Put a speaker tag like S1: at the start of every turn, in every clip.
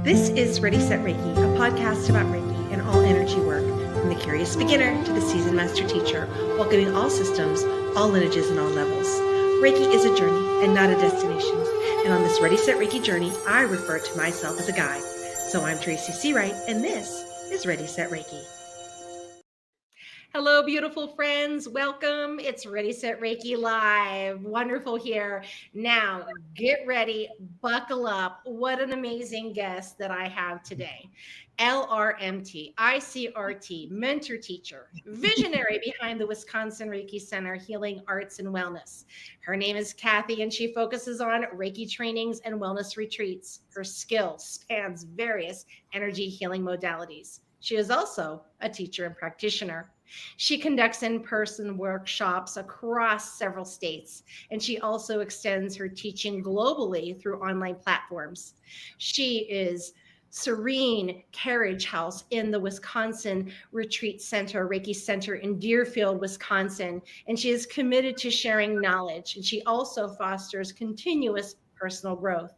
S1: This is Ready, Set, Reiki, a podcast about Reiki and all energy work, from the curious beginner to the seasoned master teacher, welcoming all systems, all lineages, and all levels. Reiki is a journey and not a destination. And on this Ready, Set, Reiki journey, I refer to myself as a guide. So I'm Tracy C. Wright, and this is Ready, Set, Reiki. Hello, beautiful friends. Welcome. It's Ready, Set, Reiki Live. Wonderful here. Now, get ready. Buckle up. What an amazing guest that I have today. LRMT, ICRT, mentor teacher, visionary behind the Wisconsin Reiki Center, Healing Arts and Wellness. Her name is Kathy, and she focuses on Reiki trainings and wellness retreats. Her skill spans various energy healing modalities. She is also a teacher and practitioner. She conducts in-person workshops across several states, and she also extends her teaching globally through online platforms. She is Serene Carriage House in the Wisconsin Retreat Center, Reiki Center in Deerfield, Wisconsin, and she is committed to sharing knowledge, and she also fosters continuous personal growth.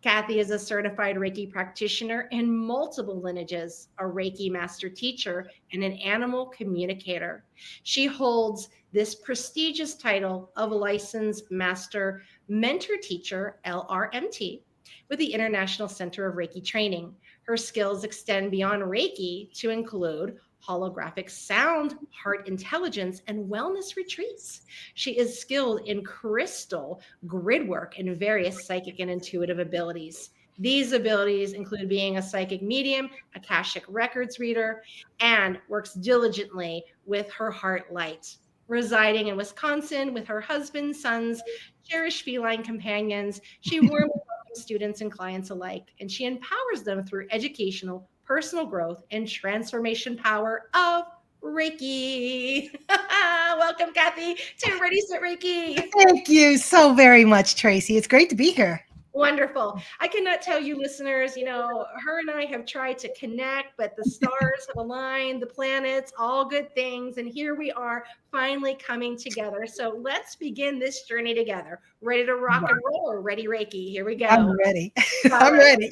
S1: Kathy is a certified Reiki practitioner in multiple lineages, a Reiki master teacher, and an animal communicator. She holds this prestigious title of licensed master mentor teacher, LRMT, with the International Center of Reiki Training. Her skills extend beyond Reiki to include holographic sound, heart intelligence, and wellness retreats. She is skilled in crystal, grid work, and various psychic and intuitive abilities. These abilities include being a psychic medium, Akashic records reader, and works diligently with her heart light. Residing in Wisconsin with her husband, sons, cherished feline companions, she warmly welcomes students and clients alike, and she empowers them through educational, personal growth, and transformation power of Reiki. Welcome, Kathy, to Ready, Set, Reiki.
S2: Thank you so very much, Tracy. It's great to be here.
S1: Wonderful. I cannot tell you listeners, her and I have tried to connect, but the stars have aligned, the planets, all good things. And here we are finally coming together. So let's begin this journey together. Ready to rock and roll, or ready, Reiki? Here we go.
S2: I'm ready. I'm ready.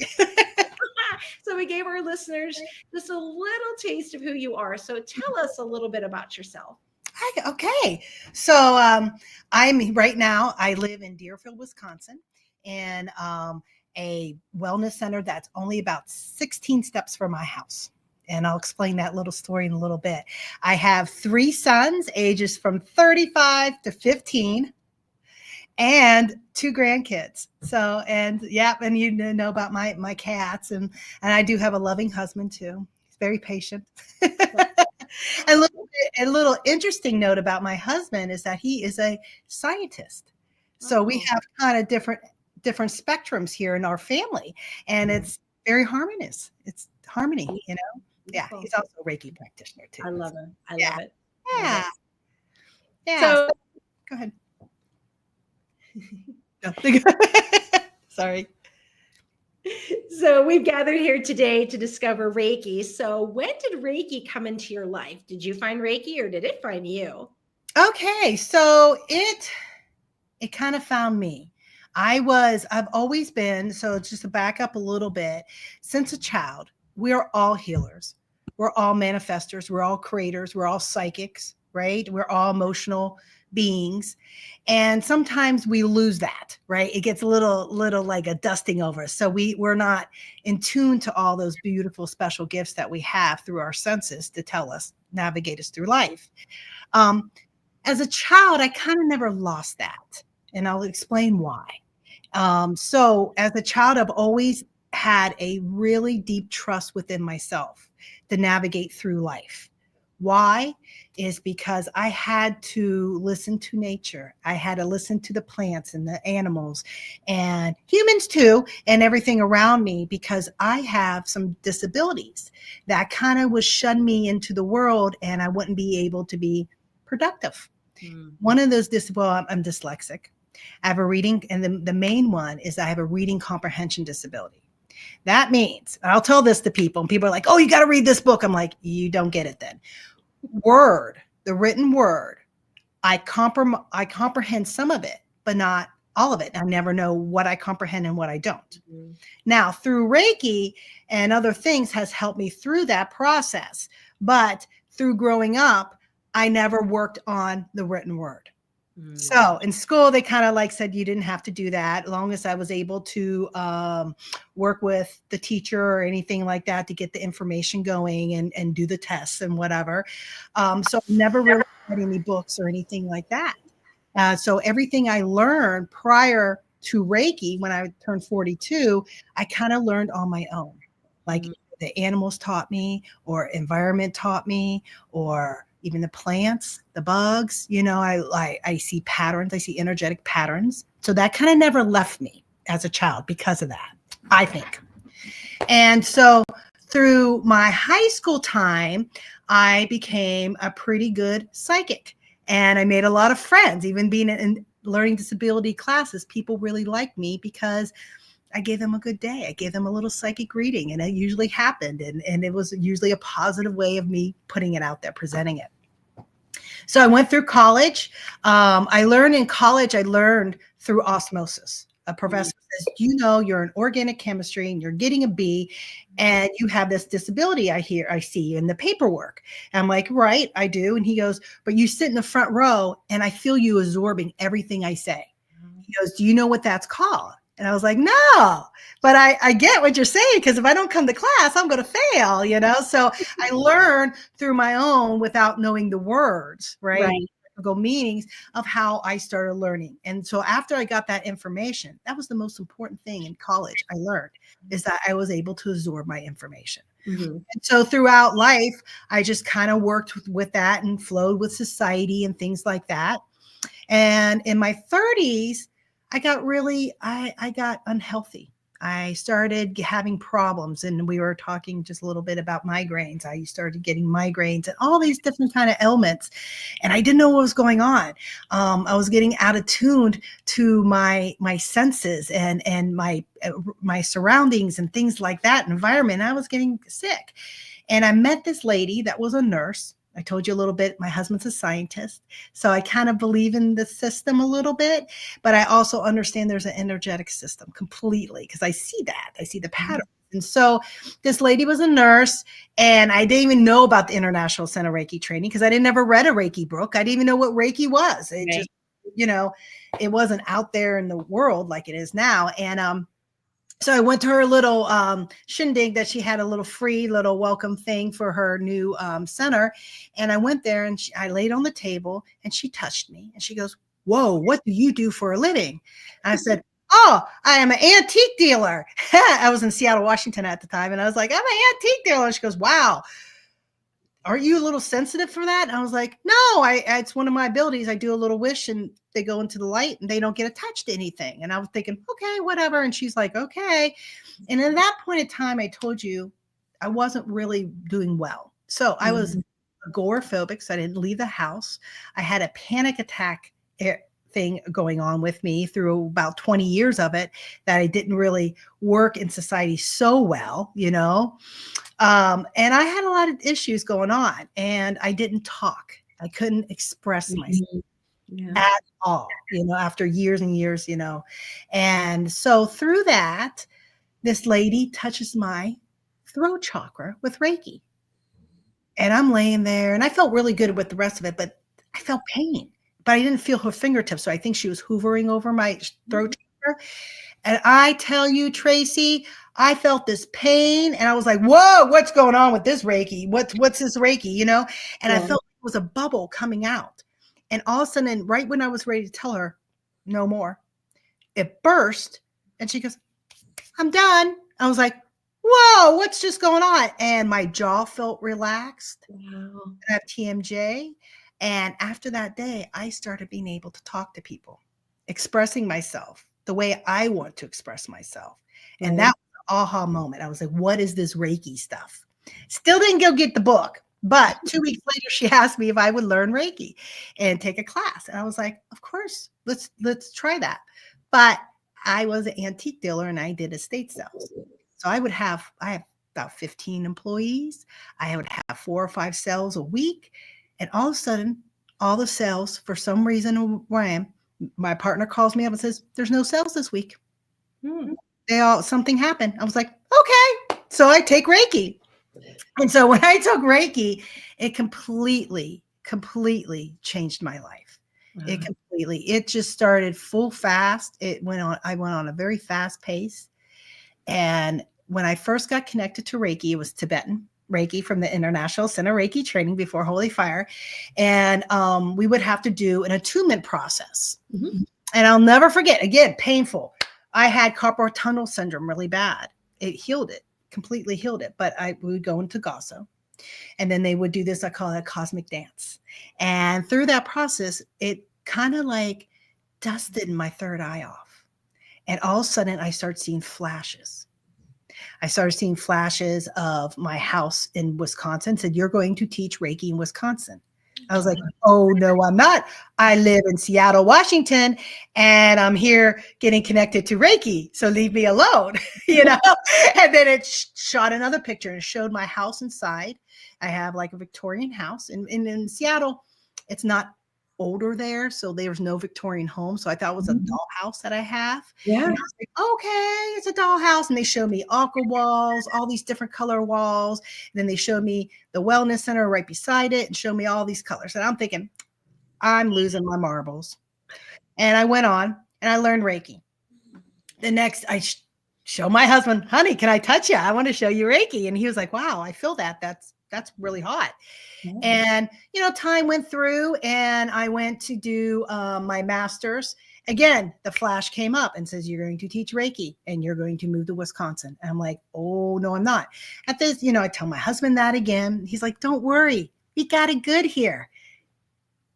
S1: So we gave our listeners just a little taste of who you are. So tell us a little bit about yourself.
S2: Okay. So I'm right now, I live in Deerfield, Wisconsin, in a wellness center that's only about 16 steps from my house. And I'll explain that little story in a little bit. I have 3 sons, ages from 35 to 15. And 2 grandkids. So, and you know about my cats, and I do have a loving husband too. He's very patient. A little interesting note about my husband is that he is a scientist. So we have kind of different spectrums here in our family, and it's very harmonious. It's harmony, Yeah, he's also a Reiki practitioner too.
S1: I love it. I love it.
S2: Yeah. Yeah.
S1: So
S2: go ahead. Sorry.
S1: So we've gathered here today to discover Reiki. So when did Reiki come into your life? Did you find Reiki, or did it find you?
S2: Okay, so it kind of found me. I've always been, so just to back up a little bit, since a child, we're all healers. We're all manifestors. We're all creators. We're all psychics, right? We're all emotional beings. And sometimes we lose that, right? It gets a little like a dusting over us. So we're not in tune to all those beautiful special gifts that we have through our senses to navigate us through life. As a child, I kind of never lost that. And I'll explain why. So as a child, I've always had a really deep trust within myself to navigate through life. Why? Is because I had to listen to nature. I had to listen to the plants and the animals and humans too, and everything around me, because I have some disabilities that kind of would shun me into the world, and I wouldn't be able to be productive. One of those I'm dyslexic. I have a reading, and the main one is I have a reading comprehension disability. That means, and I'll tell this to people, and people are like, oh, you got to read this book. I'm like, you don't get it then. The written word, I comprehend some of it, but not all of it. I never know what I comprehend and what I don't.
S1: Mhm.
S2: Now, through Reiki and other things has helped me through that process. But through growing up, I never worked on the written word.
S1: Mm.
S2: So in school, they kind of like said you didn't have to do that, as long as I was able to work with the teacher or anything like that to get the information going and do the tests and whatever. So I never really read any books or anything like that. So everything I learned prior to Reiki, when I turned 42, I kind of learned on my own. Like
S1: Mm.
S2: the animals taught me, or environment taught me, or even the plants, the bugs. I see patterns. I see energetic patterns. So that kind of never left me as a child because of that, I think. And so through my high school time, I became a pretty good psychic. And I made a lot of friends, even being in learning disability classes. People really liked me because I gave them a good day. I gave them a little psychic reading, and it usually happened. And it was usually a positive way of me putting it out there, presenting it. So I went through college. I learned in college, I learned through osmosis. A
S1: Mm.
S2: professor says, you're in organic chemistry and you're getting a B and you have this disability I see in the paperwork. And I'm like, right, I do. And he goes, but you sit in the front row and I feel you absorbing everything I say. He goes, do you know what that's called? And I was like, no, but I get what you're saying, because if I don't come to class, I'm going to fail. So I learned through my own without knowing the words, right?
S1: Right.
S2: Technical meanings of how I started learning. And so after I got that information, that was the most important thing in college I learned, is that I was able to absorb my information.
S1: Mhm.
S2: And so throughout life, I just kind of worked with that and flowed with society and things like that. And in my 30s, I got unhealthy. I started having problems, and we were talking just a little bit about migraines. I started getting migraines and all these different kind of ailments, and I didn't know what was going on. I was getting out of tuned to my senses and my surroundings and things like that, environment. I was getting sick, and I met this lady that was a nurse. I told you a little bit. My husband's a scientist. So I kind of believe in the system a little bit, but I also understand there's an energetic system completely, because I see that. I see the pattern. And so this lady was a nurse, and I didn't even know about the International Center Reiki training because I didn't ever read a Reiki book. I didn't even know what Reiki was. It just,
S1: Right.
S2: you know, it wasn't out there in the world like it is now. And so I went to her little shindig that she had, a little free little welcome thing for her new center. And I went there, and I laid on the table, and she touched me, and she goes, whoa, what do you do for a living? And I said, oh, I am an antique dealer. I was in Seattle, Washington at the time. And I was like, I'm an antique dealer. She goes, wow, aren't you a little sensitive for that? And I was like, no, it's one of my abilities. I do a little wish and they go into the light and they don't get attached to anything. And I was thinking, okay, whatever. And she's like, okay. And at that point in time, I told you I wasn't really doing well. So I was
S1: Mhm.
S2: agoraphobic. So I didn't leave the house. I had a panic attack thing going on with me through about 20 years of it, that I didn't really work in society so well. And I had a lot of issues going on, and I didn't talk. I couldn't express myself
S1: Mhm. Yeah.
S2: at all, after years and years. And so through that, this lady touches my throat chakra with Reiki. And I'm laying there, and I felt really good with the rest of it, but I felt pain. But I didn't feel her fingertips. So I think she was hoovering over my throat chakra. And I tell you, Tracy, I felt this pain, and I was like, whoa, what's going on with this Reiki? What's this Reiki? And I
S1: Yeah.
S2: felt it was a bubble coming out. And all of a sudden, right when I was ready to tell her, no more, it burst. And she goes, I'm done. I was like, whoa, what's just going on? And my jaw felt relaxed.
S1: Wow.
S2: I have TMJ. And after that day, I started being able to talk to people, expressing myself the way I want to express myself. And
S1: Right.
S2: that was the aha moment. I was like, what is this Reiki stuff? Still didn't go get the book. But 2 weeks later, she asked me if I would learn Reiki and take a class. And I was like, of course, let's try that. But I was an antique dealer and I did estate sales. So I have about 15 employees. I would have 4 or 5 sales a week. And all of a sudden, all the sales, for some reason, wham, My partner calls me up and says, "There's no sales this week.
S1: Hmm.
S2: Something happened." I was like, "Okay." So I take Reiki. And so when I took Reiki, it completely changed my life.
S1: Wow.
S2: It just started full fast. I went on a very fast pace. And when I first got connected to Reiki, it was Tibetan Reiki from the International Center Reiki training before Holy Fire. And we would have to do an attunement process.
S1: Mhm.
S2: And I'll never forget, again, painful. I had carpal tunnel syndrome really bad. It healed it, completely healed it. But we would go into Gasso, and then they would do this, I call it a cosmic dance. And through that process, it kind of like dusted my third eye off. And all of a sudden, I started seeing flashes. I started seeing flashes of my house in Wisconsin. Said, "You're going to teach Reiki in Wisconsin." I was like, "Oh, no, I'm not. I live in Seattle, Washington, and I'm here getting connected to Reiki. So leave me alone." you know? And then it shot another picture and showed my house inside. I have like a Victorian house. And in Seattle, it's not older there. So there's no Victorian home. So I thought it was a dollhouse that I have.
S1: Yeah.
S2: Okay, it's a dollhouse. And they showed me aqua walls, all these different color walls. And then they showed me the wellness center right beside it and showed me all these colors. And I'm thinking, I'm losing my marbles. And I went on and I learned Reiki. The next, I show my husband, "Honey, can I touch you? I want to show you Reiki." And he was like, "Wow, I feel that. That's really hot." And, time went through and I went to do my master's. Again, the flash came up and says, "You're going to teach Reiki and you're going to move to Wisconsin." And I'm like, "Oh, no, I'm not." At this, I tell my husband that again. He's like, "Don't worry. We got it good here.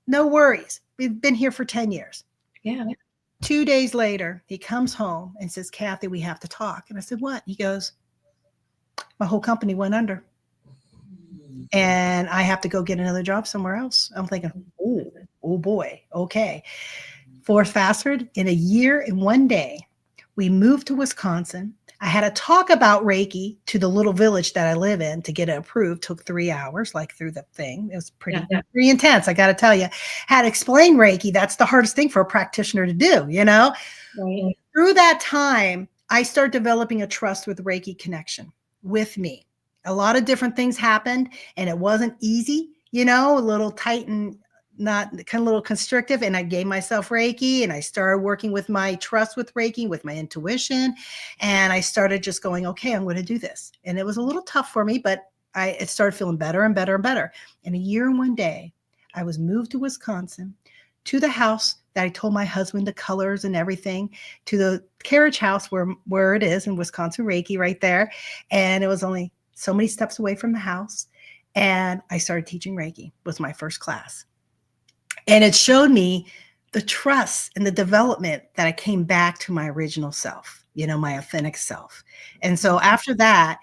S2: No worries. We've been here for 10 years.
S1: Yeah.
S2: 2 days later, he comes home and says, "Kathy, we have to talk." And I said, "What?" He goes, "My whole company went under and I have to go get another job somewhere else." I'm thinking, oh boy, okay. Fast forward, in a year and 1 day, we moved to Wisconsin. I had to talk about Reiki to the little village that I live in to get it approved. Took 3 hours, like through the thing. It was pretty intense, I got to tell you. Had to explain Reiki. That's the hardest thing for a practitioner to do,
S1: Right.
S2: Through that time, I started developing a trust with Reiki connection with me. A lot of different things happened and it wasn't easy, a little tight and not kind of a little constrictive. And I gave myself Reiki and I started working with my trust with Reiki, with my intuition. And I started just going, okay, I'm going to do this. And it was a little tough for me, but it started feeling better and better and better. In a year and 1 day, I was moved to Wisconsin, to the house that I told my husband the colors and everything, to the carriage house where it is in Wisconsin, Reiki right there. And it was only so many steps away from the house. And I started teaching Reiki, was my first class. And it showed me the trust and the development that I came back to my original self, my authentic self. And so after that,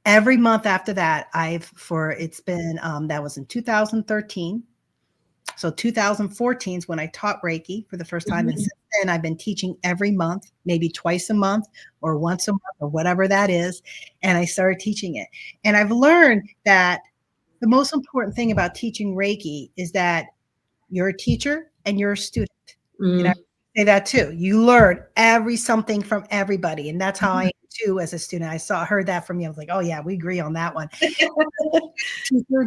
S2: every month after that, it's been, that was in 2013. So 2014 is when I taught Reiki for the first time. And since then, I've been teaching every month, maybe twice a month or once a month or whatever that is. And I started teaching it. And I've learned that the most important thing about teaching Reiki is that you're a teacher and you're a student. I say that too. You learn something from everybody. And that's how I am too as a student. Heard that from you. I was like, oh yeah, we agree on that one.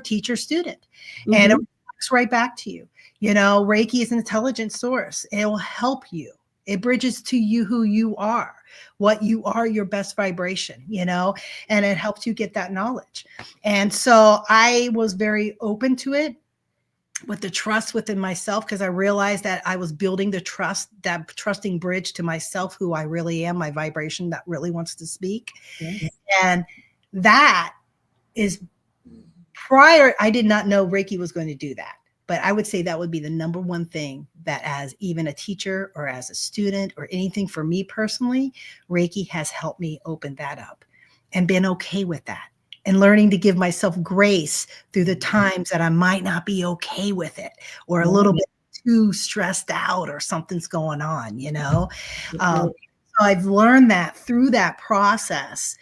S2: Teacher, student. And it works right back to you. Reiki is an intelligent source. It will help you. It bridges to you who you are, what you are, your best vibration, and it helps you get that knowledge. And so I was very open to it, with the trust within myself, because I realized that I was building that trusting bridge to myself, who I really am, my vibration that really wants to speak. Yes. And that is prior, I did not know Reiki was going to do that. But I would say that would be the number one thing that, as even a teacher or as a student or anything for me personally, Reiki has helped me open that up and been okay with that. And learning to give myself grace through the times that I might not be okay with it, or a little bit too stressed out, or something's going on, So I've learned that through that process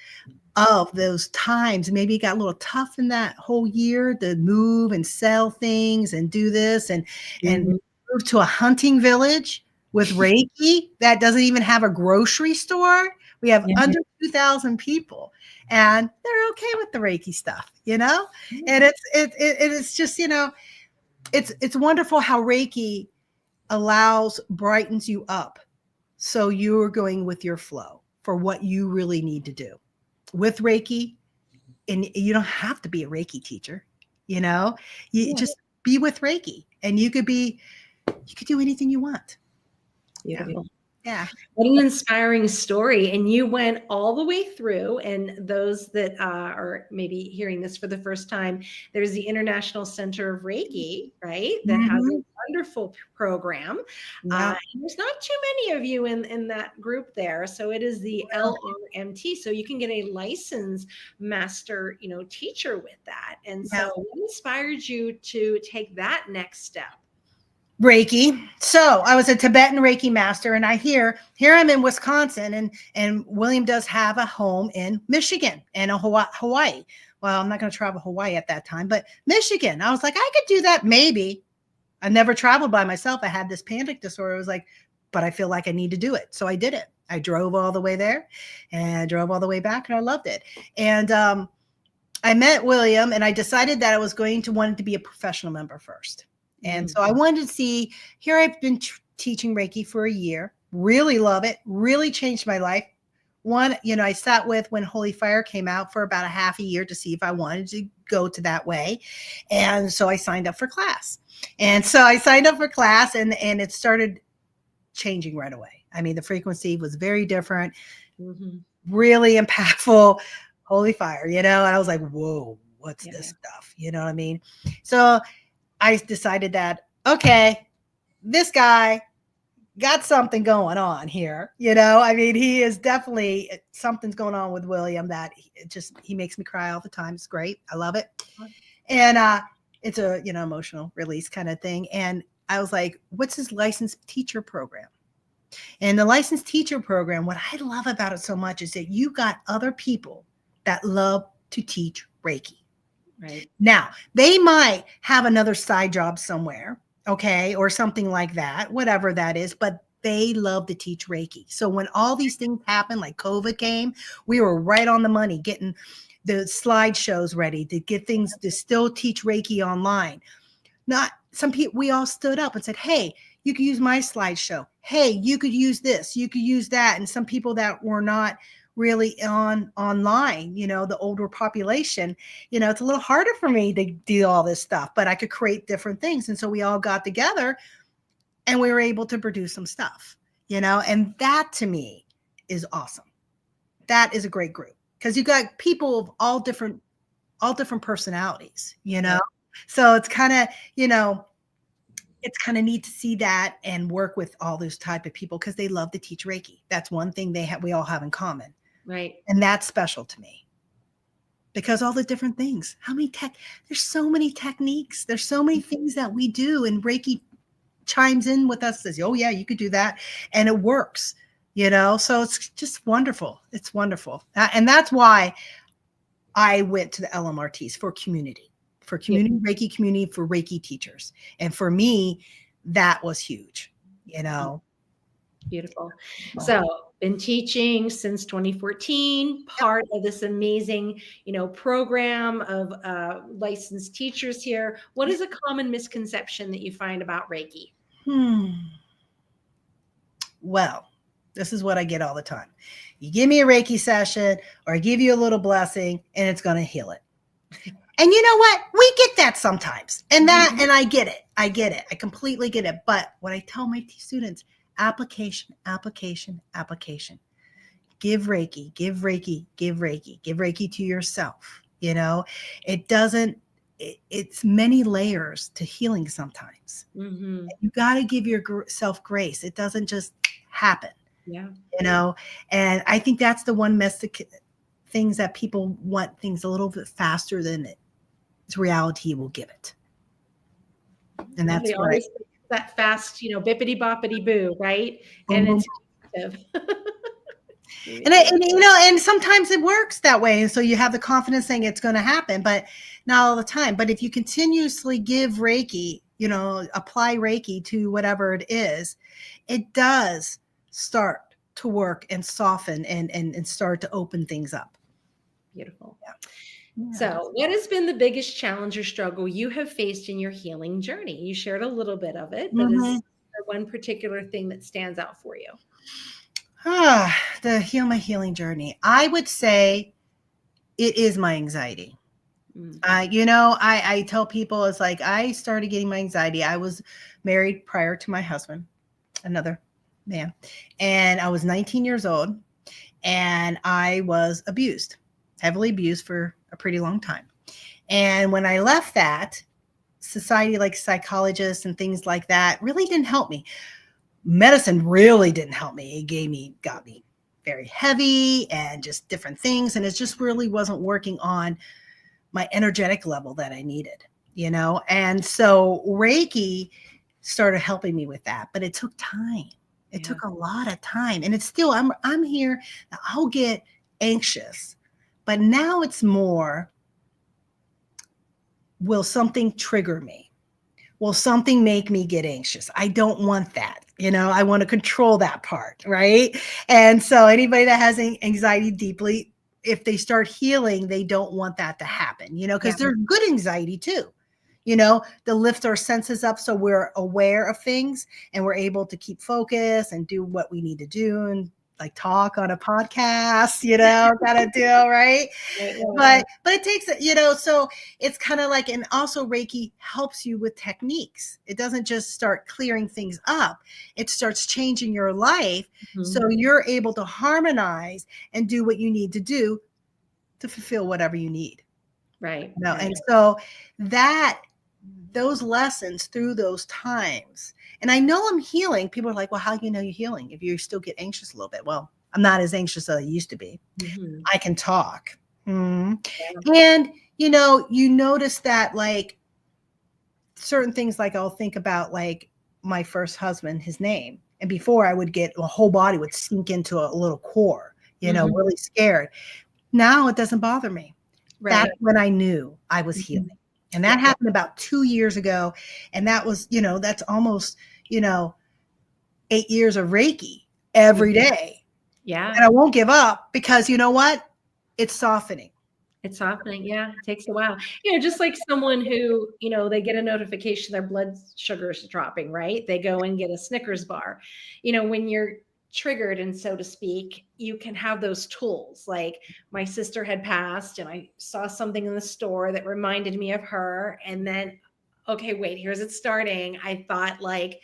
S2: of those times. Maybe it got a little tough in that whole year to move and sell things and do this and move to a hunting village. with Reiki that doesn't even have a grocery store. We have
S1: Yeah.
S2: under 2,000 people, and they're okay with the Reiki stuff,
S1: Yeah.
S2: And it's just, it's wonderful how Reiki brightens you up, so you're going with your flow for what you really need to do with Reiki. And you don't have to be a Reiki teacher, you
S1: Yeah.
S2: just be with Reiki, and you could do anything you want. Yeah.
S1: Beautiful.
S2: Yeah.
S1: What an inspiring story. And you went all the way through. And those that are maybe hearing this for the first time, there's the International Center of Reiki, right? That has a
S2: Mhm.
S1: wonderful program.
S2: Yeah.
S1: And there's not too many of you in that group there. So it is the LRMT. So you can get a licensed master, teacher with that. And
S2: Yeah.
S1: so what inspired you to take that next step?
S2: Reiki. So I was a Tibetan Reiki master, and here I'm in Wisconsin, and William does have a home in Michigan and a Hawaii. Well, I'm not going to travel Hawaii at that time, but Michigan. I was like, I could do that maybe. I never traveled by myself. I had this panic disorder. I was like, but I feel like I need to do it, so I did it. I drove all the way there, and I drove all the way back, and I loved it. And I met William, and I decided that I was going to want to be a professional member first. And so I wanted to see, here I've been teaching Reiki for a year, really love it, really changed my life. One, I sat with when Holy Fire came out for about a half a year to see if I wanted to go to that way. And so I signed up for class. And so I signed up for class, and it started changing right away. I mean, the frequency was very different, really impactful. Holy Fire, and I was like, whoa, what's this stuff? You know what I mean? So I decided that, okay, this guy got something going on here. I mean, he is definitely, something's going on with William that he makes me cry all the time. It's great. I love it. And it's a, emotional release kind of thing. And I was like, what's his licensed teacher program? And the licensed teacher program, what I love about it so much is that you got other people that love to teach Reiki.
S1: Right.
S2: Now, they might have another side job somewhere, okay, or something like that, whatever that is, but they love to teach Reiki. So when all these things happened, like COVID came, we were right on the money getting the slideshows ready to get things to still teach Reiki online. Not some people, we all stood up and said, hey, you could use my slideshow. Hey, you could use this, you could use that. And some people that were not really online, the older population, it's a little harder for me to do all this stuff, but I could create different things. And so we all got together and we were able to produce some stuff, and that to me is awesome. That is a great group because you got people of all different personalities, so it's kind of, it's kind of neat to see that and work with all those type of people because they love to teach Reiki. That's one thing we all have in common.
S1: Right.
S2: And that's special to me because all the different things, there's so many techniques. There's so many things that we do, and Reiki chimes in with us, says, oh yeah, you could do that. And it works, so it's just wonderful. It's wonderful. And that's why I went to the LMRTs for community, Reiki community, for Reiki teachers. And for me, that was huge,
S1: Beautiful. So been teaching since 2014, part of this amazing, program of licensed teachers here. What is a common misconception that you find about Reiki?
S2: Well, this is what I get all the time. You give me a Reiki session or I give you a little blessing and it's going to heal it. And you know what? We get that sometimes. And I get it. I completely get it. But what I tell my students, application, application, application. Give Reiki, give Reiki, give Reiki, give Reiki to yourself. It's many layers to healing sometimes.
S1: Mm-hmm.
S2: You got to give yourself grace. It doesn't just happen.
S1: Yeah.
S2: And I think that's the one things that people want things a little bit faster than its reality will give it. And that's right.
S1: That fast, bippity boppity boo, right? And it's
S2: and sometimes it works that way. And so you have the confidence saying it's going to happen, but not all the time. But if you continuously give Reiki, apply Reiki to whatever it is, it does start to work and soften and start to open things up.
S1: Beautiful.
S2: Yeah.
S1: So, what has been the biggest challenge or struggle you have faced in your healing journey? You shared a little bit of it, but is
S2: Mhm.
S1: there one particular thing that stands out for you?
S2: Ah, my healing journey. I would say it is my anxiety.
S1: Mm.
S2: I tell people it's like I started getting my anxiety. I was married prior to my husband, another man, and I was 19 years old, and I was abused, heavily abused for a pretty long time. And when I left that, society, like psychologists and things like that, really didn't help me. Medicine really didn't help me. It got me very heavy and just different things. And it just really wasn't working on my energetic level that I needed, And so Reiki started helping me with that, but it took time. It
S1: Yeah.
S2: took a lot of time. And it's still, I'm here. I'll get anxious, but now it's more, will something trigger me? Will something make me get anxious? I don't want that. I want to control that part, right? And so anybody that has anxiety deeply, if they start healing, they don't want that to happen, because
S1: Yeah.
S2: there's good anxiety too, to lift our senses up so we're aware of things and we're able to keep focus and do what we need to do and like talk on a podcast, kind of deal, right?
S1: Right, right.
S2: But it takes, so it's kind of like, and also Reiki helps you with techniques. It doesn't just start clearing things up. It starts changing your life. So
S1: Mhm.
S2: you're able to harmonize and do what you need to do to fulfill whatever you need.
S1: Right,
S2: And
S1: right.
S2: so those lessons through those times, and I know I'm healing. People are like, well, how do you know you're healing if you still get anxious a little bit? Well, I'm not as anxious as I used to be.
S1: Mhm.
S2: I can talk.
S1: Yeah.
S2: And you notice that like certain things, like I'll think about like my first husband, his name. And before I would get a whole body would sink into a little core,
S1: Mhm.
S2: really scared. Now it doesn't bother me. That's
S1: Right.
S2: when I knew I was healing.
S1: Mhm.
S2: And that
S1: Yeah.
S2: happened about 2 years ago. And that was, that's almost, 8 years of Reiki every
S1: Mhm.
S2: day. And
S1: Yeah.
S2: I won't give up because you know what? It's softening.
S1: It's softening. Yeah. It takes a while. Just like someone who, they get a notification their blood sugar is dropping, right? They go and get a Snickers bar. When you're triggered, and so to speak, you can have those tools. Like my sister had passed and I saw something in the store that reminded me of her. And then, okay, wait, here's it starting. I thought like,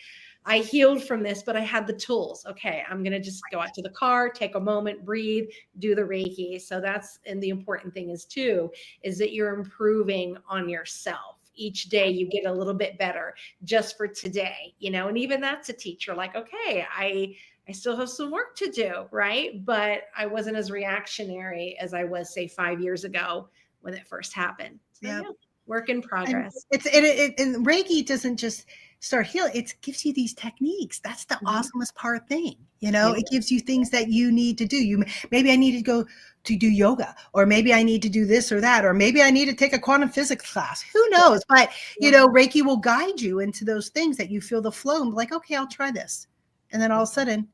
S1: I healed from this, but I had the tools. Okay, I'm going to just go out to the car, take a moment, breathe, do the Reiki. So and the important thing is too, is that you're improving on yourself. Each day you get a little bit better just for today, and even that's a teacher like, okay, I still have some work to do, right? But I wasn't as reactionary as I was, say, 5 years ago when it first happened. So
S2: Yeah.
S1: yeah, work in
S2: And
S1: progress.
S2: and Reiki doesn't just start healing, it gives you these techniques. That's the
S1: Mhm.
S2: awesomest part thing.
S1: Yeah.
S2: It gives you things that you need to do. Maybe I need to go to do yoga, or maybe I need to do this or that, or maybe I need to take a quantum physics class. Who knows? But
S1: Yeah.
S2: Reiki will guide you into those things that you feel the flow and be like, okay, I'll try this. And then all of a sudden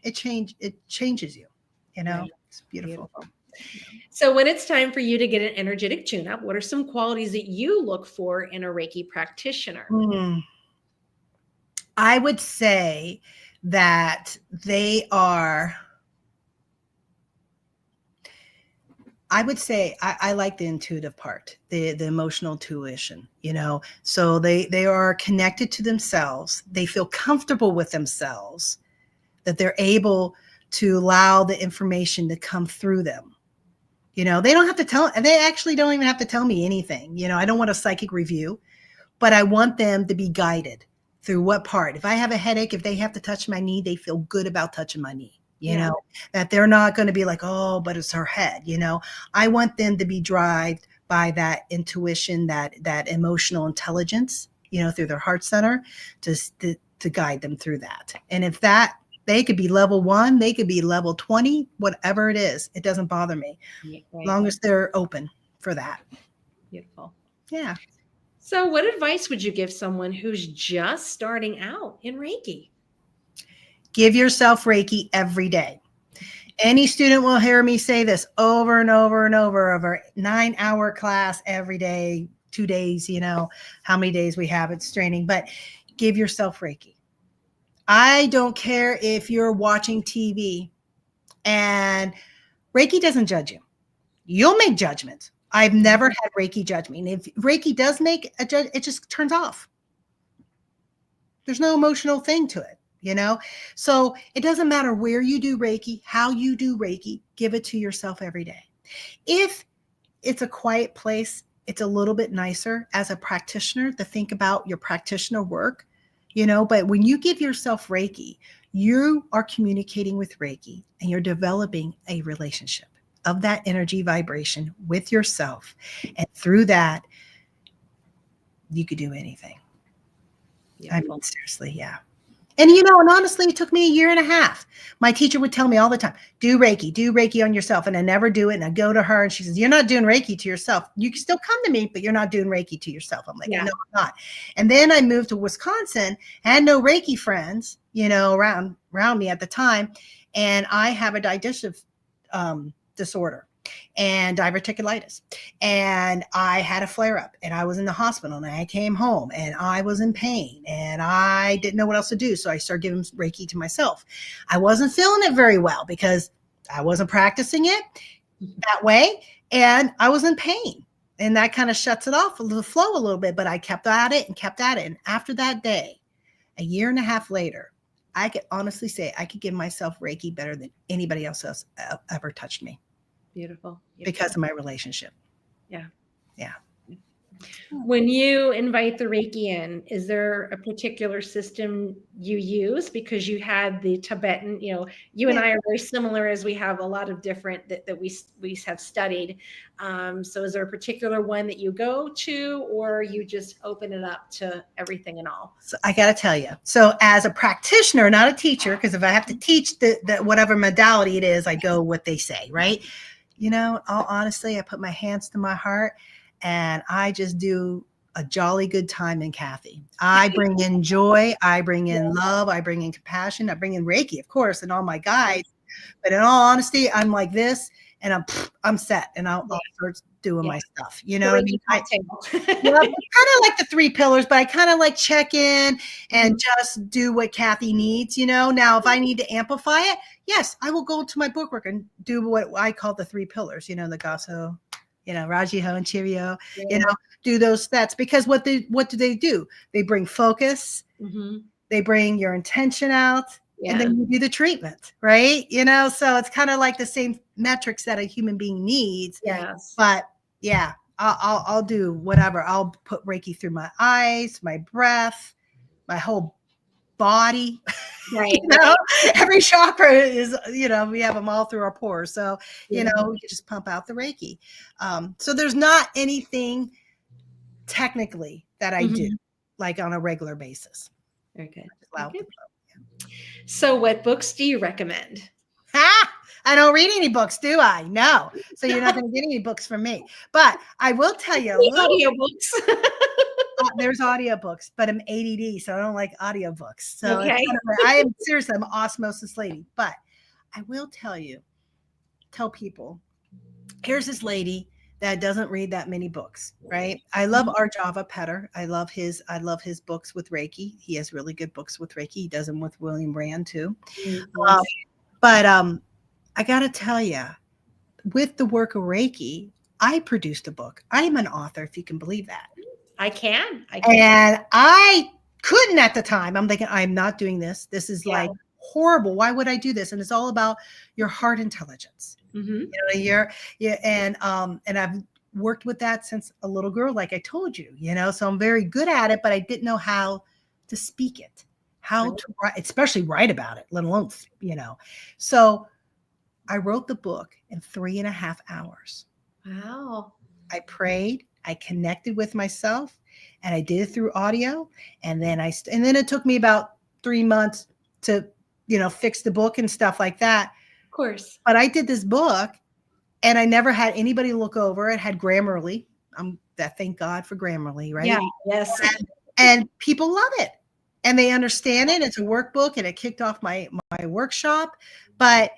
S2: it changes you.
S1: Right.
S2: It's beautiful.
S1: Beautiful. So when it's time for you to get an energetic tune-up, what are some qualities that you look for in a Reiki practitioner?
S2: Mm. I would say that they are, I would say I like the intuitive part, the emotional tuition, So they are connected to themselves. They feel comfortable with themselves, that they're able to allow the information to come through them. They don't have to tell, and they actually don't even have to tell me anything. I don't want a psychic review, but I want them to be guided through what part. If I have a headache, if they have to touch my knee, they feel good about touching my knee,
S1: Yeah.
S2: that they're not going to be like, oh, but it's her head, I want them to be driven by that intuition, that emotional intelligence, through their heart center to guide them through that. And if that, they could be level 1, they could be level 20, whatever it is, it doesn't bother me,
S1: Right.
S2: as long as they're open for that.
S1: Beautiful.
S2: Yeah.
S1: So, what advice would you give someone who's just starting out in Reiki?
S2: Give yourself Reiki every day. Any student will hear me say this over and over and over of our 9-hour class every day, 2 days, how many days we have it's training, but give yourself Reiki. I don't care if you're watching TV and Reiki doesn't judge you. You'll make judgments. I've never had Reiki judge me. And if Reiki does make a judge, it just turns off. There's no emotional thing to it. So it doesn't matter where you do Reiki, how you do Reiki, give it to yourself every day. If it's a quiet place, it's a little bit nicer as a practitioner to think about your practitioner work, but when you give yourself Reiki, you are communicating with Reiki and you're developing a relationship of that energy vibration with yourself. And through that, you could do anything.
S1: Beautiful.
S2: I mean, seriously, yeah. And honestly, it took me a year and a half. My teacher would tell me all the time, do Reiki on yourself. And I never do it. And I go to her and she says, you're not doing Reiki to yourself. You can still come to me, but you're not doing Reiki to yourself. I'm like,
S1: Yeah.
S2: no, I'm not. And then I moved to Wisconsin, had no Reiki friends, around me at the time. And I have a digestive disorder and diverticulitis. And I had a flare up and I was in the hospital and I came home and I was in pain and I didn't know what else to do. So I started giving Reiki to myself. I wasn't feeling it very well because I wasn't practicing it that way. And I was in pain and that kind of shuts it off, the flow a little bit, but I kept at it and kept at it. And after that day, a year and a half later, I could honestly say I could give myself Reiki better than anybody else ever touched me.
S1: Beautiful.
S2: Because of my relationship.
S1: Yeah.
S2: Yeah.
S1: When you invite the Reiki in, is there a particular system you use? Because you had the Tibetan, you and I are very similar as we have a lot of different that we have studied. So is there a particular one that you go to or you just open it up to everything and all?
S2: So I got to tell you. So as a practitioner, not a teacher, because if I have to teach the whatever modality it is, I go what they say, right? All honestly, I put my hands to my heart and I just do a jolly good time in Kathy. I bring in joy. I bring in love. I bring in compassion. I bring in Reiki, of course, and all my guides. But in all honesty, I'm like this and I'm set and I'll start doing my stuff. You know what I mean? Kind of like the 3 pillars, but I kind of like check in and just do what Kathy needs, Now, if I need to amplify it, yes, I will go to my bookwork and do what I call the 3 pillars, the Gaso, Rajiho and Chiryo, do those sets because what do they do? They bring focus, they bring your intention out, and then you do the treatment, right? So it's kind of like the same metrics that a human being needs.
S1: Yes.
S2: But yeah, I'll do whatever. I'll put Reiki through my eyes, my breath, my whole body.
S1: Right.
S2: Every chakra is, we have them all through our pores. So, we can just pump out the Reiki. So there's not anything technically that I do like on a regular basis.
S1: Very good.
S2: Okay.
S1: So what books do you recommend?
S2: I don't read any books, do I? No. So you're not going to get any books from me. But I will tell you
S1: audiobooks.
S2: There's audiobooks, but I'm ADD, so I don't like audiobooks. So I am seriously, I'm an osmosis lady. But I will tell people, here's this lady that doesn't read that many books, right? I love Arjava Petter. I love his books with Reiki. He has really good books with Reiki. He does them with William Rand too. But I got to tell you, with the work of Reiki, I produced a book. I am an author, if you can believe that.
S1: I can.
S2: And I couldn't at the time. I'm thinking, I'm not doing this. This is like horrible. Why would I do this? And it's all about your heart intelligence. And I've worked with that since a little girl, like I told you, so I'm very good at it, but I didn't know how to speak it, how to write, especially write about it, let alone, So I wrote the book in 3.5 hours.
S1: Wow.
S2: I prayed, I connected with myself, and I did it through audio. And then it took me about 3 months to, fix the book and stuff like that.
S1: Of course.
S2: But I did this book and I never had anybody look over it. Had Grammarly, that thank God for Grammarly,
S1: Yeah.
S2: right?
S1: Yes.
S2: And people love it and they understand it. It's a workbook and it kicked off my workshop, but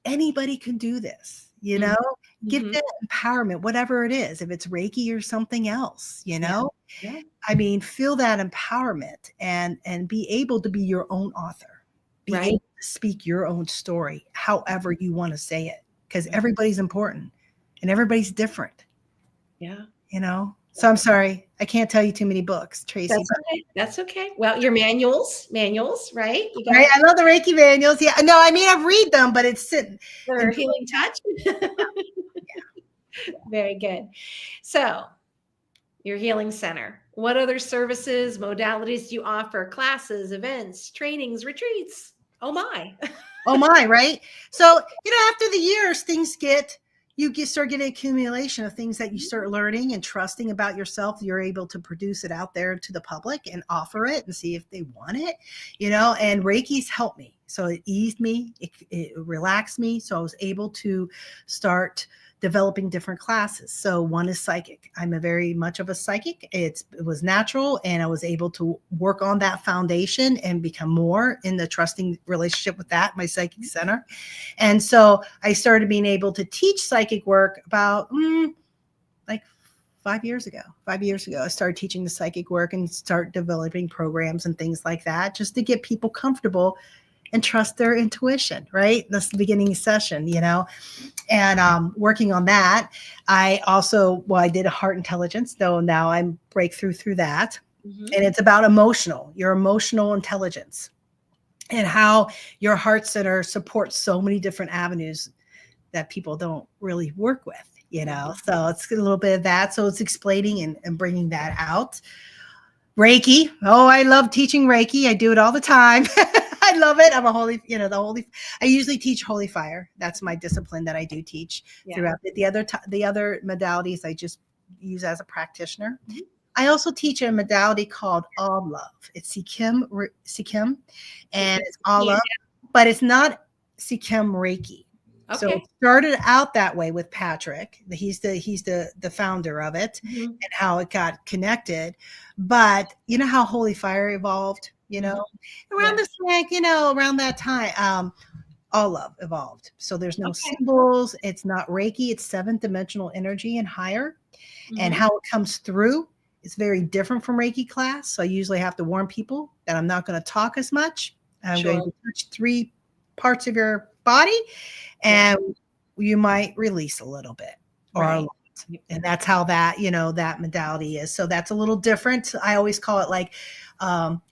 S2: anybody can do this, give
S1: Mhm.
S2: them empowerment, whatever it is, if it's Reiki or something else,
S1: Yeah. Yeah.
S2: I mean, feel that empowerment and be able to be your own author, be
S1: Right.
S2: able to speak your own story, however you want to say it, because
S1: Right.
S2: everybody's important and everybody's different,
S1: Yeah.
S2: So I'm sorry, I can't tell you too many books, Tracy,
S1: That's okay. That's okay. Well, your manuals, right? You
S2: right?
S1: got
S2: I love the Reiki manuals. Yeah, no, I mean, I've read them, but it's sitting
S1: for
S2: and
S1: healing touch. Very good. So, your healing center. What other services, modalities do you offer? Classes, events, trainings, retreats? Oh my.
S2: oh my, right? So, after the years, start getting accumulation of things that you start learning and trusting about yourself. You're able to produce it out there to the public and offer it and see if they want it, and Reiki's helped me. So it eased me, it relaxed me. So I was able to start developing different classes. So one is psychic. I'm a very much of a psychic. It was natural and I was able to work on that foundation and become more in the trusting relationship with that, my psychic center. And so I started being able to teach psychic work about like 5 years ago. 5 years ago, I started teaching the psychic work and start developing programs and things like that just to get people comfortable and trust their intuition, right? That's the beginning session, and working on that. I did a heart intelligence, though now I'm breakthrough through that.
S1: Mhm.
S2: And it's about your emotional intelligence and how your heart center supports so many different avenues that people don't really work with. So it's a little bit of that. So it's explaining and bringing that out. Reiki. Oh, I love teaching Reiki. I do it all the time. I love it. I'm a I usually teach holy fire. That's my discipline that I do teach
S1: Yeah.
S2: throughout the other modalities I just use as a practitioner.
S1: Mhm.
S2: I also teach a modality called All Love. It's Sikkim, and it's All
S1: Yeah.
S2: Love, but it's not Sikkim Reiki. So
S1: Okay.
S2: it started out that way with Patrick. He's the founder of it
S1: Mhm.
S2: and how it got connected. But you know how Holy Fire evolved,
S1: Mhm.
S2: around
S1: Yes.
S2: around that time, All Love evolved. So there's no
S1: Okay.
S2: symbols. It's not Reiki. It's seventh dimensional energy and higher. And
S1: Mhm.
S2: how it comes through is very different from Reiki class. So I usually have to warn people that I'm not going to talk as much. I'm going
S1: Sure.
S2: to touch 3 parts of your body
S1: Yeah.
S2: and you might release a little bit or a
S1: Right.
S2: lot. And that's how that modality is. So that's a little different. I always call it like,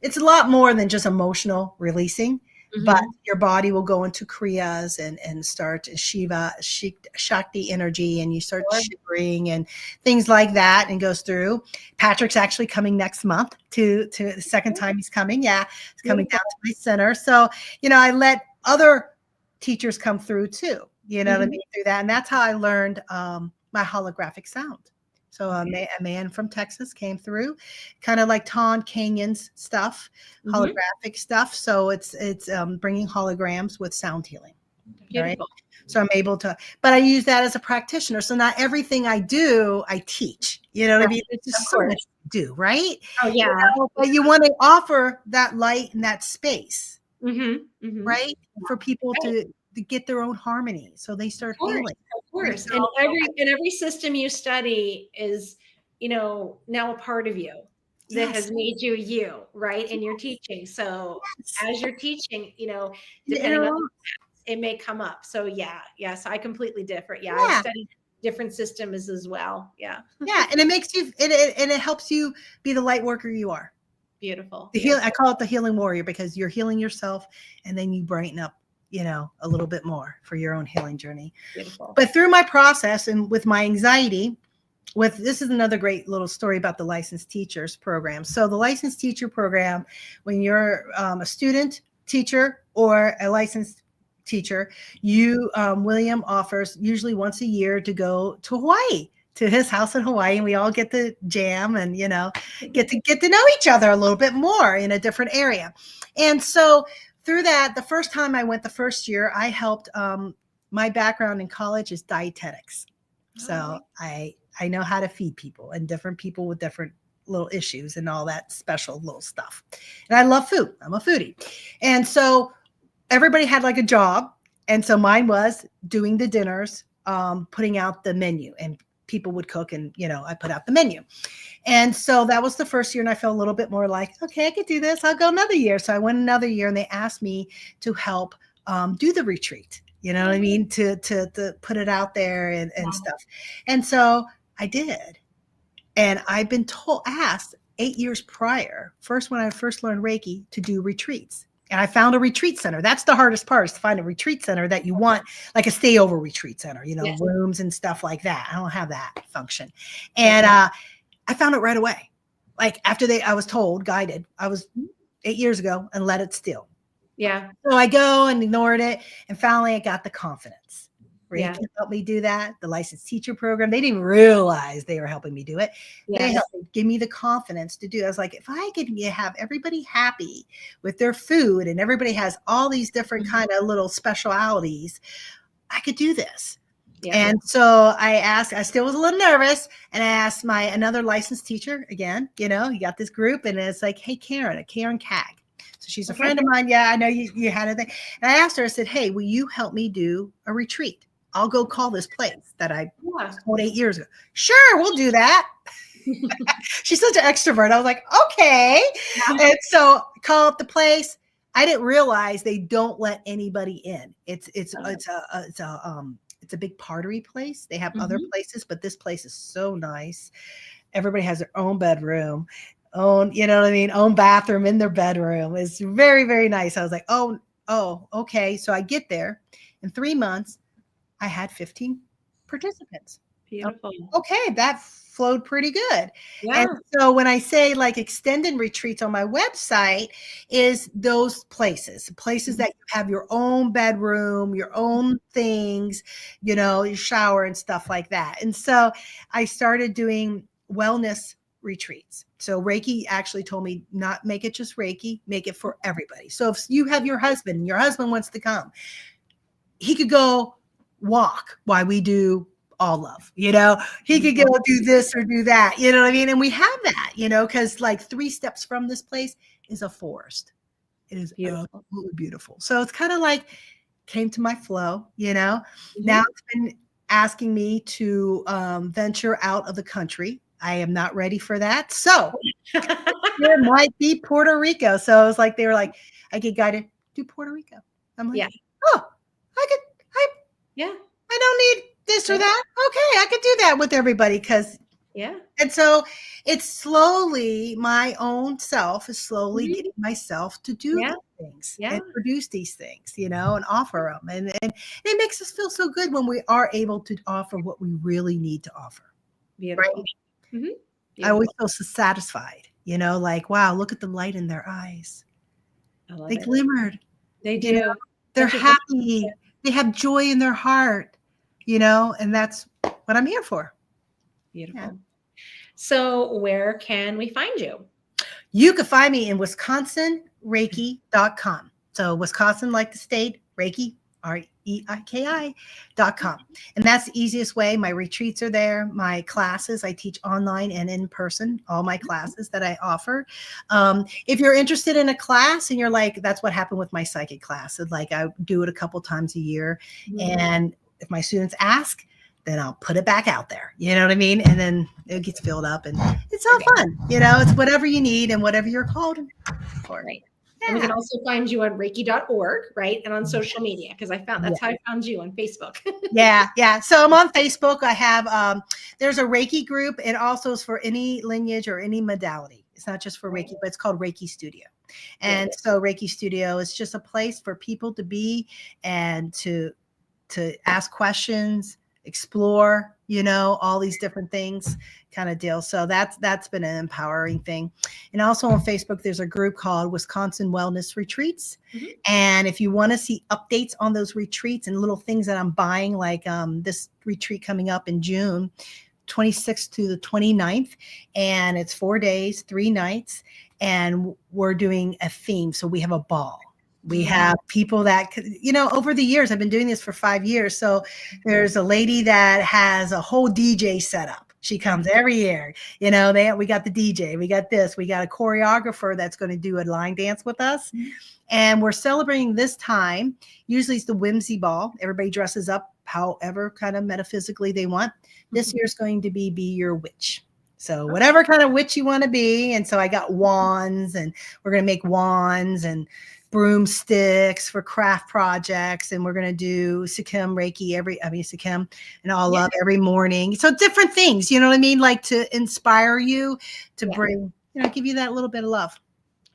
S2: it's a lot more than just emotional releasing, but
S1: Mhm.
S2: your body will go into kriyas and start Shakti energy, and you start
S1: Sure.
S2: shivering and things like that, and goes through. Patrick's actually coming next month to the second time he's coming. Yeah, he's coming
S1: Beautiful.
S2: down to my center. So, I let other teachers come through too, what I
S1: Mhm.
S2: mean, through that. And that's how I learned my holographic sound. So
S1: Okay.
S2: a man from Texas came through, kind of like Ton Canyon's stuff,
S1: Mhm.
S2: holographic stuff. So it's bringing holograms with sound healing. All right.
S1: Beautiful.
S2: So I'm able to, but I use that as a practitioner. So not everything I do, I teach. You know what I
S1: Right.
S2: mean? There's
S1: Of
S2: just so much
S1: course.
S2: to do, right?
S1: Oh, yeah.
S2: But you want to offer that light and that space,
S1: Mhm. Mhm.
S2: right? For people
S1: Right.
S2: to get their own harmony. So they
S1: Of
S2: start
S1: course.
S2: healing
S1: Of course. And
S2: themselves.
S1: every system you study is, now a part of you that
S2: Yes.
S1: has made you you, right? And you're
S2: Yes.
S1: teaching. So
S2: Yes.
S1: as you're teaching,
S2: And
S1: depending on
S2: interrupt.
S1: it may come up. So yeah, yes, I completely differ. Yeah, I've
S2: Yeah.
S1: studied different systems as well. Yeah.
S2: Yeah. And it makes you and it helps you be the light worker you are.
S1: Beautiful.
S2: I
S1: Beautiful.
S2: call it the healing warrior because you're healing yourself and then you brighten up, a little bit more for your own healing journey.
S1: Beautiful.
S2: But through my process and with my anxiety, this is another great little story about the licensed teachers program. So the licensed teacher program, when you're a student teacher or a licensed teacher, William offers usually once a year to go to Hawaii, to his house in Hawaii, and we all get to jam and get to know each other a little bit more in a different area. And so through that, the first time I went, the first year, I helped. My background in college is dietetics. So I know how to feed people and different people with different little issues and all that special little stuff. And I love food. I'm a foodie. And so everybody had like a job. And so mine was doing the dinners, putting out the menu, and people would cook, and I put out the menu. And so that was the first year, and I felt a little bit more like, okay, I could do this. I'll go another year. So I went another year, and they asked me to help do the retreat. You know what I mean? To put it out there and stuff. And so I did. And I've been asked 8 years prior, first when I first learned Reiki, to do retreats. And I found a retreat center. That's the hardest part, is to find a retreat center that you want, like a stayover retreat center,
S1: Yes.
S2: rooms and stuff like that. I don't have that function. And I found it right away. Like after I was told, guided, I was 8 years ago, and let it steal.
S1: Yeah.
S2: So I go and ignored it. And finally I got the confidence.
S1: Yeah.
S2: Reiki helped me do that. The licensed teacher program, they didn't realize they were helping me do it.
S1: Yes.
S2: They helped me, give me the confidence to do it. I was like, if I could have everybody happy with their food, and everybody has all these different kind of little specialities, I could do this. Yeah. And so I still was a little nervous, and I asked another licensed teacher again, you got this group, and it's like, hey, Karen Cag. So she's a friend of mine. Yeah, I know you had a thing. And I asked her, I said, hey, will you help me do a retreat? I'll go call this place that I told 8 years ago. Sure, we'll do that. She's such an extrovert. I was like, okay. Yeah. And so call up the place. I didn't realize they don't let anybody in. It's a big party place. They have other places, but this place is so nice. Everybody has their own bedroom, own bathroom in their bedroom. It's very, very nice. I was like, oh, okay. So I get there in 3 months. I had 15 participants.
S1: Beautiful.
S2: Okay, that flowed pretty good.
S1: Yeah.
S2: And so when I say like extended retreats on my website, is those places that you have your own bedroom, your own things, your shower and stuff like that. And so I started doing wellness retreats. So Reiki actually told me not make it just Reiki, make it for everybody. So if you have your husband, and your husband wants to come, he could go walk while we do all love, he could go do this or do that, you know what I mean? And we have that, because like 3 steps from this place is a forest. It is absolutely beautiful. So it's kind of like came to my flow, Now it's been asking me to venture out of the country. I am not ready for that. So there might be Puerto Rico. So I was like, they were like, I get guided to Puerto Rico. I'm like, oh, I don't need this or that. Okay, I could do that with everybody and so it's slowly, my own self is slowly getting myself to do these things and produce these things, and offer them. And it makes us feel so good when we are able to offer what we really need to offer.
S1: Beautiful.
S2: Right? I always feel so satisfied, like, wow, look at the light in their eyes. They glimmered.
S1: They do.
S2: They're happy. They have joy in their heart, and that's what I'm here for.
S1: Beautiful. Yeah. So where can we find you?
S2: You can find me in WisconsinReiki.com. So Wisconsin, like the state, Reiki, REIKI.com. And that's the easiest way. My retreats are there. My classes, I teach online and in person, all my classes that I offer. If you're interested in a class and you're like, that's what happened with my psychic class. Like I do it a couple times a year. And if my students ask, then I'll put it back out there. You know what I mean? And then it gets filled up and it's all fun. It's whatever you need and whatever you're called for.
S1: Right. Yeah. And we can also find you on Reiki.org, right? And on social media, because that's how I found you on Facebook.
S2: Yeah. So I'm on Facebook. I have, there's a Reiki group. It also is for any lineage or any modality. It's not just for Reiki, but it's called Reiki Studio. And so Reiki Studio is just a place for people to be and to ask questions, explore, all these different things kind of deal. So that's been an empowering thing. And also on Facebook, there's a group called Wisconsin Wellness Retreats. And if you want to see updates on those retreats and little things that I'm buying, like this retreat coming up in June 26th to the 29th, and it's 4 days, 3 nights, and we're doing a theme. So we have a ball. We have people that, over the years, I've been doing this for 5 years. So there's a lady that has a whole DJ setup. She comes every year. We got the DJ, we got this, we got a choreographer that's going to do a line dance with us. And we're celebrating this time. Usually it's the whimsy ball. Everybody dresses up however kind of metaphysically they want. This year's going to be your witch. So whatever kind of witch you want to be. And so I got wands, and we're going to make wands and broomsticks for craft projects. And we're going to do Sikkim Reiki Sikkim and all love every morning. So different things, you know what I mean? Like to inspire you, to bring, give you that little bit of love.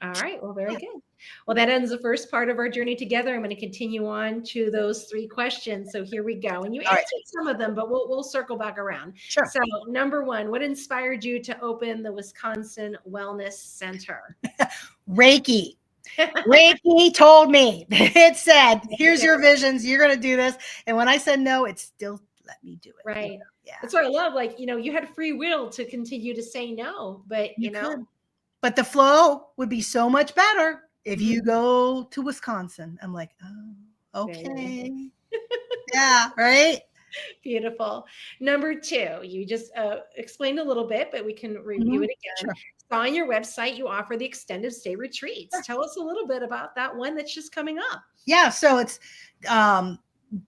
S1: All right. Well, very good. Well, that ends the first part of our journey together. I'm going to continue on to those 3 questions. So here we go. And you answered some of them, but we'll circle back around.
S2: Sure.
S1: So number 1, what inspired you to open the Wisconsin Wellness Center?
S2: Reiki. Reiki told me. It said, here's your visions. You're going to do this. And when I said no, it still let me do it.
S1: Right. Yeah. That's what I love. Like, you had free will to continue to say no, but you know.
S2: Could. But the flow would be so much better if you go to Wisconsin. I'm like, oh, okay. Yeah, right?
S1: Beautiful. Number 2, you just explained a little bit, but we can review it again. Sure. So on your website, you offer the extended stay retreats. Sure. Tell us a little bit about that one that's just coming up.
S2: Yeah, so it's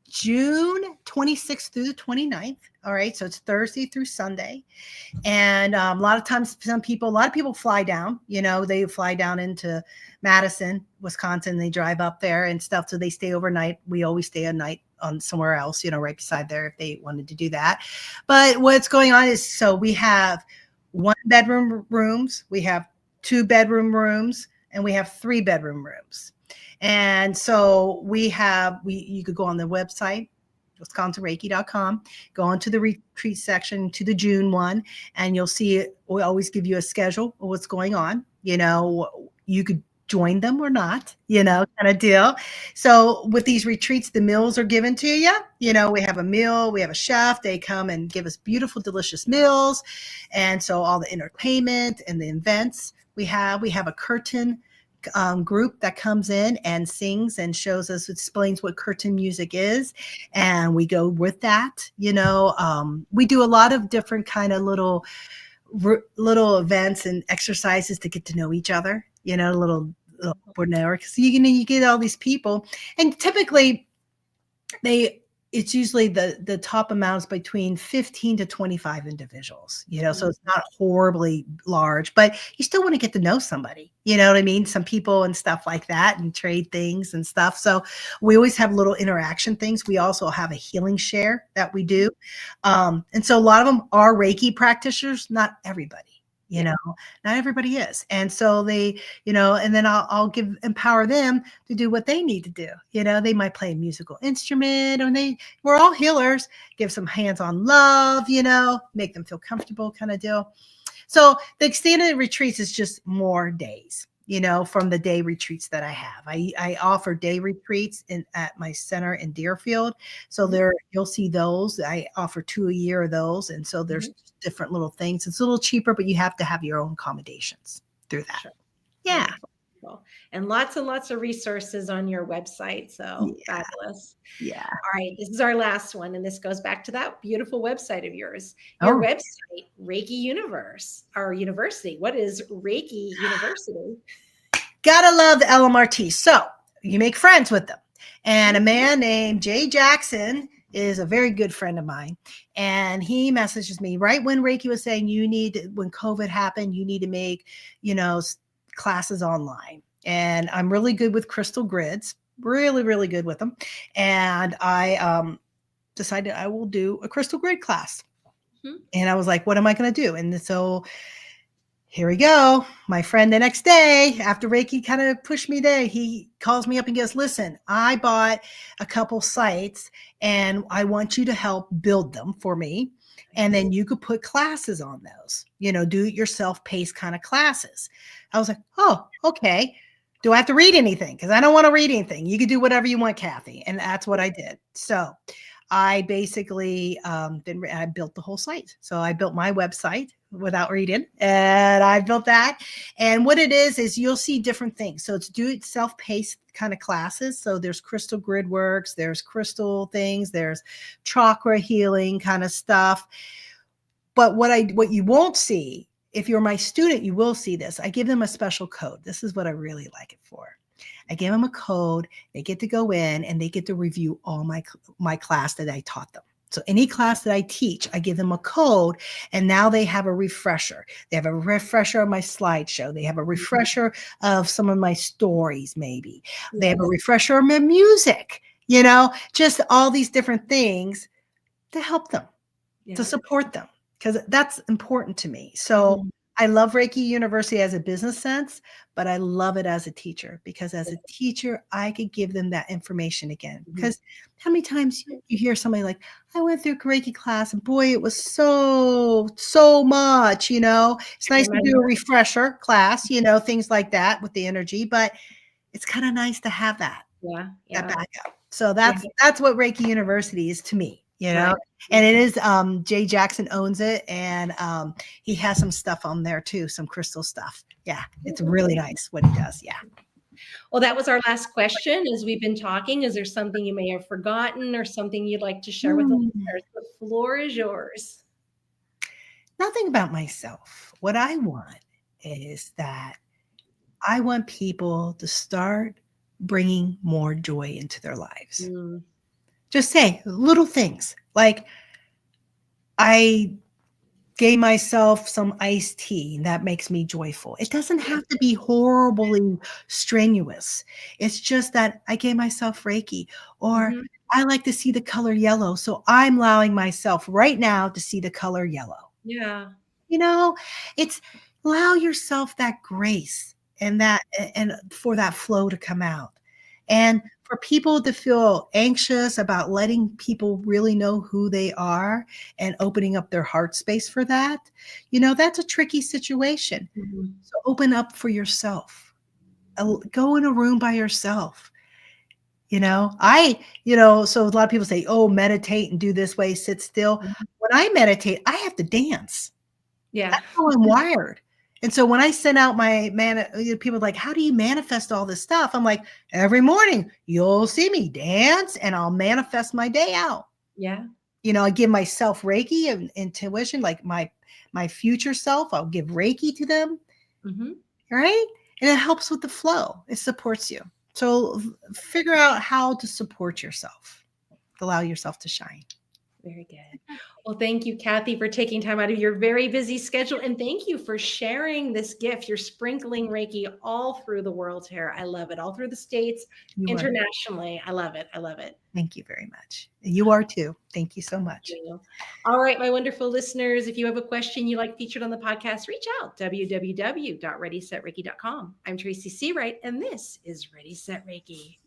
S2: June 26th through the 29th. All right. So it's Thursday through Sunday. And a lot of times, a lot of people fly down, they fly down into Madison, Wisconsin. They drive up there and stuff. So they stay overnight. We always stay a night on somewhere else, right beside there if they wanted to do that. But what's going on is, so we have 1-bedroom rooms, we have 2-bedroom rooms, and we have 3-bedroom rooms. And so you could go on the website, wisconsinreiki.com, go onto the retreat section to the June one, and you'll see it. We always give you a schedule of what's going on. You could join them or not, kind of deal. So with these retreats, the meals are given to you. We have a meal, we have a chef, they come and give us beautiful, delicious meals. And so all the entertainment and the events we have a curtain group that comes in and sings and shows us, explains what curtain music is, and we go with that. We do a lot of different kind of little events and exercises to get to know each other, little because you get all these people, and typically it's usually the top amounts between 15 to 25 individuals, so it's not horribly large, but you still want to get to know somebody, you know what I mean? Some people and stuff like that, and trade things and stuff. So we always have little interaction things. We also have a healing share that we do. And so a lot of them are Reiki practitioners, not everybody. Not everybody is. And so they, and then I'll empower them to do what they need to do. They might play a musical instrument, or we're all healers, give some hands-on love, make them feel comfortable kind of deal. So the extended retreats is just more days, from the day retreats that I have. I offer day retreats at my center in Deerfield. So you'll see those. I offer 2 a year of those. And so there's different little things. It's a little cheaper, but you have to have your own accommodations through that. Sure. Yeah.
S1: Wonderful. And lots of resources on your website. So fabulous.
S2: Yeah.
S1: All right. This is our last one. And this goes back to that beautiful website of yours. Your website, Reiki Universe, our university. What is Reiki University?
S2: Gotta love the LMRT. So you make friends with them. And a man named Jay Jackson is a very good friend of mine. And he messages me right when Reiki was saying, when COVID happened, you need to make, classes online. And I'm really good with crystal grids, really, really good with them. And I decided I will do a crystal grid class. And I was like, what am I going to do? And so here we go. My friend, the next day, after Reiki kind of pushed me there, he calls me up and goes, listen, I bought a couple sites and I want you to help build them for me. And then you could put classes on those, do it yourself paced kind of classes. I was like, oh, okay. Do I have to read anything? Because I don't want to read anything. You could do whatever you want, Kathy. And that's what I did. So I basically I built the whole site. So I built my website without reading, and I built that. And what it is you'll see different things. So it's self-paced kind of classes. So there's crystal grid works, there's crystal things, there's chakra healing kind of stuff. But what you won't see, if you're my student, you will see this. I give them a special code. This is what I really like it for. I give them a code. They get to go in and they get to review all my class that I taught them. So any class that I teach, I give them a code, and now they have a refresher. They have a refresher of my slideshow. They have a refresher of some of my stories, maybe. They have a
S1: Yes.
S2: refresher of my music, you know, just all these different things to help them, to
S1: Yeah.
S2: support them, because that's important to me. So
S1: Mhm.
S2: I love Reiki University as a business sense, but I love it as a teacher, because as a teacher, I could give them that information again.
S1: Mhm.
S2: Because how many times you hear somebody like, I went through Reiki class and boy, it was so much, you know. It's
S1: I
S2: nice to do
S1: remember.
S2: a refresher class, you know, things like that with the energy, but it's kind of nice to have
S1: Yeah.
S2: that
S1: Yeah.
S2: backup. So
S1: Yeah.
S2: that's what Reiki University is to me, you know.
S1: Right.
S2: And it is Jay Jackson owns it, and he has some stuff on there too, some crystal stuff. Yeah, it's really nice what he does. Yeah.
S1: Well, that was our last question. As we've been talking, is there something you may have forgotten or something you'd like to share with the
S2: Hmm.
S1: listeners? The floor is yours.
S2: Nothing about myself. What I want is that I want people to start bringing more joy into their lives.
S1: Mm.
S2: Just say little things like, I gave myself some iced tea and that makes me joyful. It doesn't have to be horribly strenuous. It's just that I gave myself Reiki, or
S1: Mhm.
S2: I like to see the color yellow. So I'm allowing myself right now to see the color yellow.
S1: Yeah.
S2: You know, it's allow yourself that grace and and for that flow to come out. And for people to feel anxious about letting people really know who they are and opening up their heart space for that, you know, that's a tricky situation.
S1: Mhm.
S2: So open up for yourself. Go in a room by yourself. So a lot of people say, oh, meditate and do this way, sit still.
S1: Mhm.
S2: When I meditate, I have to dance.
S1: Yeah.
S2: That's how I'm wired. And so when I send out my people are like, how do you manifest all this stuff? I'm like, every morning you'll see me dance and I'll manifest my day out.
S1: Yeah.
S2: I give myself Reiki and intuition, like my future self, I'll give Reiki to them,
S1: Mhm.
S2: right? And it helps with the flow. It supports you. So figure out how to support yourself, allow yourself to shine.
S1: Very good. Well, thank you, Kathy, for taking time out of your very busy schedule. And thank you for sharing this gift. You're sprinkling Reiki all through the world here. I love it. All through the States,
S2: You are.
S1: internationally. I love it. I love it.
S2: Thank you very much. You are too. Thank you so much.
S1: You. All right, my wonderful listeners, if you have a question you like featured on the podcast, reach out www.readysetreiki.com. I'm Tracy Seawright, and this is Ready Set Reiki.